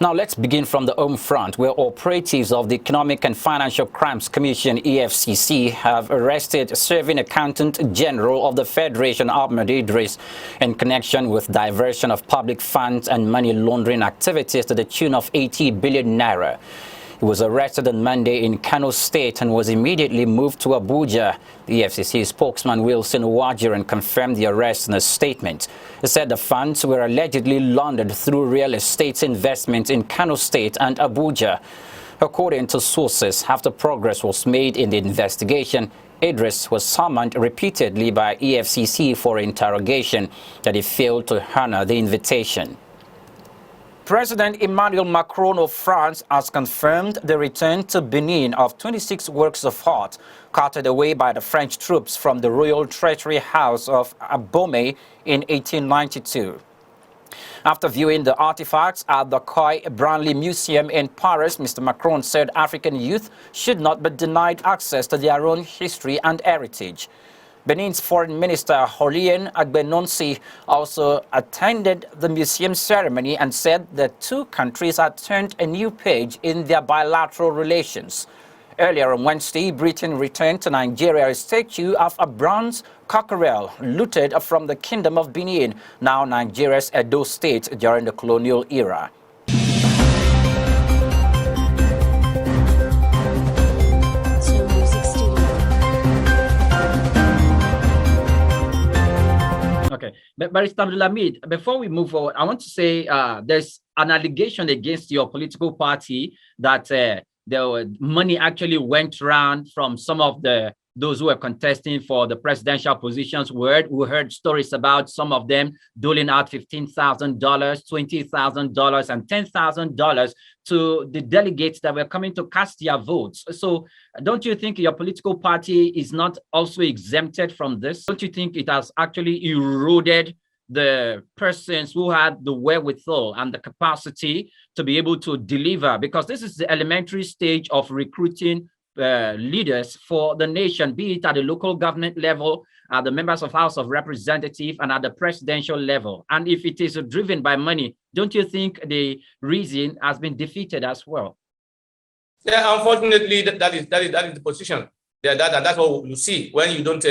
Now let's begin from the home front, where operatives of the Economic and Financial Crimes Commission, EFCC, have arrested serving Accountant General of the Federation, Ahmed Idris, in connection with diversion of public funds and money laundering activities to the tune of 80 billion naira. He was arrested on Monday in Kano State and was immediately moved to Abuja. The EFCC spokesman Wilson Wajiran confirmed the arrest in a statement. He said the funds were allegedly laundered through real estate investments in Kano State and Abuja. According to sources, after progress was made in the investigation, Idris was summoned repeatedly by EFCC for interrogation, that he failed to honor the invitation. President Emmanuel Macron of France has confirmed the return to Benin of 26 works of art carted away by the French troops from the Royal Treasury House of Abomey in 1892. After viewing the artifacts at the Coy Branly Museum in Paris, Mr. Macron said African youth should not be denied access to their own history and heritage. Benin's Foreign Minister Julien Agbenonsi also attended the museum ceremony and said the two countries had turned a new page in their bilateral relations. Earlier on Wednesday, Britain returned to Nigeria a statue of a bronze cockerel looted from the Kingdom of Benin, now Nigeria's Edo State, during the colonial era. Okay, but Barrister Abdulhamid, before we move forward, I want to say there's an allegation against your political party that the money actually went around from some of those who were contesting for the presidential positions. We heard stories about some of them doling out $15,000, $20,000, and $10,000 to the delegates that were coming to cast their votes. So don't you think your political party is not also exempted from this? Don't you think it has actually eroded the persons who had the wherewithal and the capacity to be able to deliver? Because this is the elementary stage of recruiting leaders for the nation, be it at the local government level, at the members of House of Representatives, and at the presidential level. And if it is driven by money, don't you think the reason has been defeated as well? Yeah, unfortunately, that is the position. That's what you see when you don't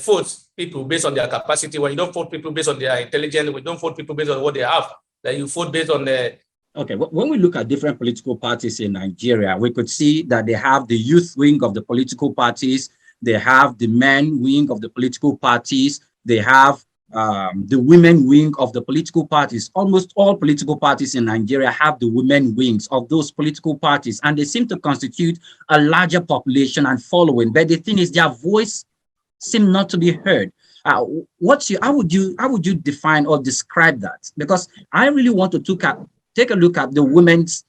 vote people based on their capacity. When you don't vote people based on their intelligence, we don't vote people based on what they have. That you vote based on the. Okay, when we look at different political parties in Nigeria, we could see that they have the youth wing of the political parties, they have the men wing of the political parties, they have the women wing of the political parties. Almost all political parties in Nigeria have the women wings of those political parties, and they seem to constitute a larger population and following. But the thing is, their voice seems not to be heard. How would you define or describe that? Because I really want to take a look at the women's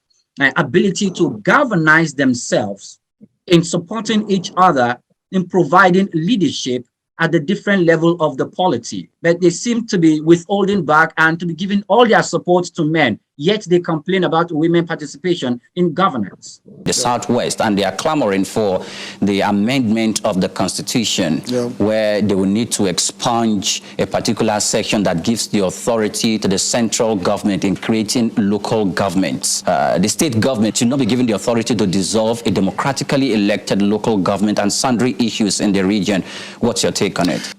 ability to galvanize themselves in supporting each other, in providing leadership at the different level of the polity. But they seem to be withholding back and to be giving all their support to men, yet they complain about women participation in governance. The Southwest, and they are clamoring for the amendment of the Constitution, where they will need to expunge a particular section that gives the authority to the central government in creating local governments. The state government should not be given the authority to dissolve a democratically elected local government and sundry issues in the region. What's your take on it?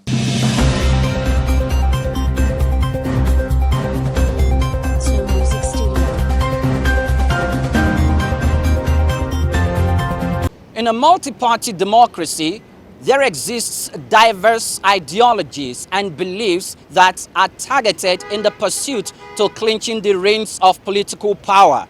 In a multi-party democracy, there exists diverse ideologies and beliefs that are targeted in the pursuit to clinching the reins of political power.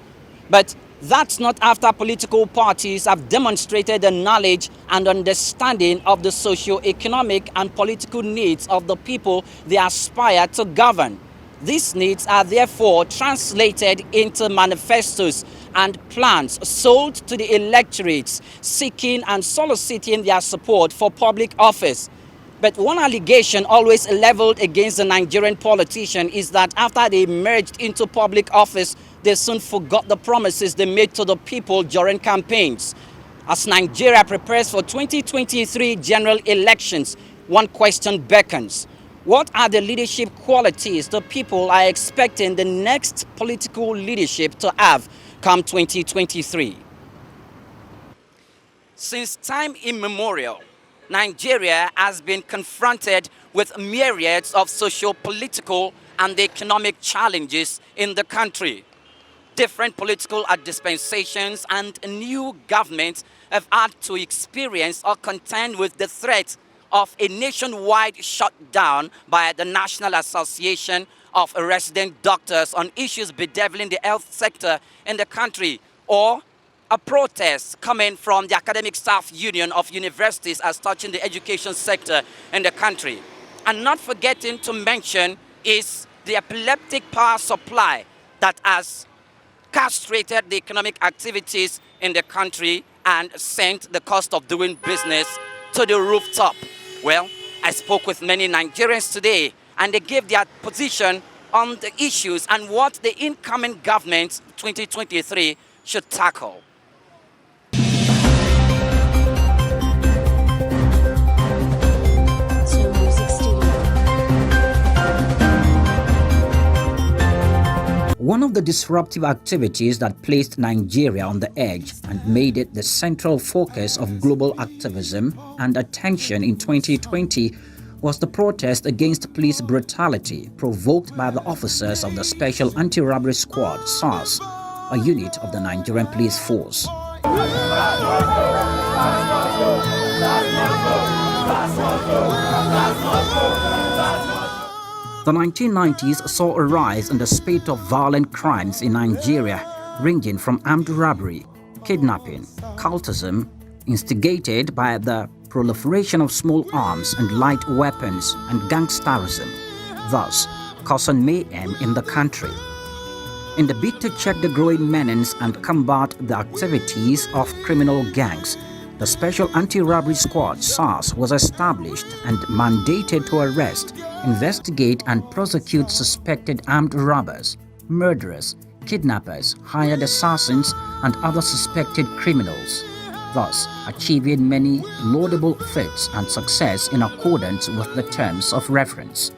But that's not after political parties have demonstrated the knowledge and understanding of the socio-economic and political needs of the people they aspire to govern. These needs are therefore translated into manifestos and plans sold to the electorates seeking and soliciting their support for public office. But one allegation always leveled against the Nigerian politician is that after they emerged into public office, they soon forgot the promises they made to the people during campaigns. As Nigeria prepares for 2023 general elections, one question beckons. What are the leadership qualities the people are expecting the next political leadership to have come 2023? Since time immemorial, Nigeria has been confronted with myriads of socio-political and economic challenges in the country. Different political dispensations and new governments have had to experience or contend with the threat of a nationwide shutdown by the National Association of Resident Doctors on issues bedeviling the health sector in the country, or a protest coming from the Academic Staff Union of Universities as touching the education sector in the country. And not forgetting to mention is the epileptic power supply that has castrated the economic activities in the country and sent the cost of doing business to the rooftop. Well, I spoke with many Nigerians today, and they gave their position on the issues and what the incoming government 2023 should tackle. One of the disruptive activities that placed Nigeria on the edge and made it the central focus of global activism and attention in 2020 was the protest against police brutality provoked by the officers of the Special Anti-Robbery Squad, SARS, a unit of the Nigerian Police Force. The 1990s saw a rise in the spate of violent crimes in Nigeria, ranging from armed robbery, kidnapping, cultism, instigated by the proliferation of small arms and light weapons, and gangsterism, thus causing mayhem in the country. In the bid to check the growing menace and combat the activities of criminal gangs, the Special Anti-Robbery Squad, SARS, was established and mandated to arrest, investigate and prosecute suspected armed robbers, murderers, kidnappers, hired assassins and other suspected criminals, thus achieving many laudable feats and success in accordance with the terms of reference.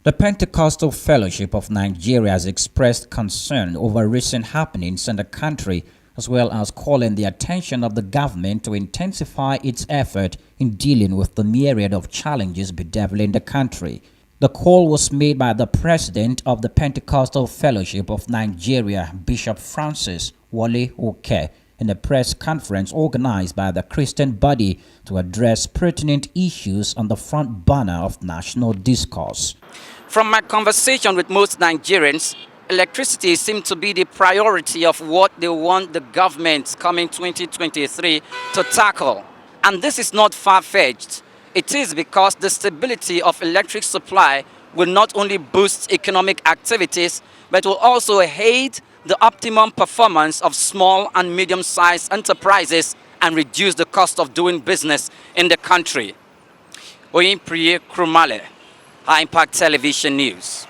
The Pentecostal Fellowship of Nigeria has expressed concern over recent happenings in the country, as well as calling the attention of the government to intensify its effort in dealing with the myriad of challenges bedeviling the country. The call was made by the president of the Pentecostal Fellowship of Nigeria, Bishop Francis Wole Oke, in a press conference organized by the Christian body to address pertinent issues on the front burner of national discourse. From my conversation with most Nigerians, electricity seems to be the priority of what they want the government coming 2023 to tackle. And this is not far-fetched. It is because the stability of electric supply will not only boost economic activities, but will also aid the optimum performance of small and medium-sized enterprises and reduce the cost of doing business in the country. Oyinpriye Krumale, High Impact Television News.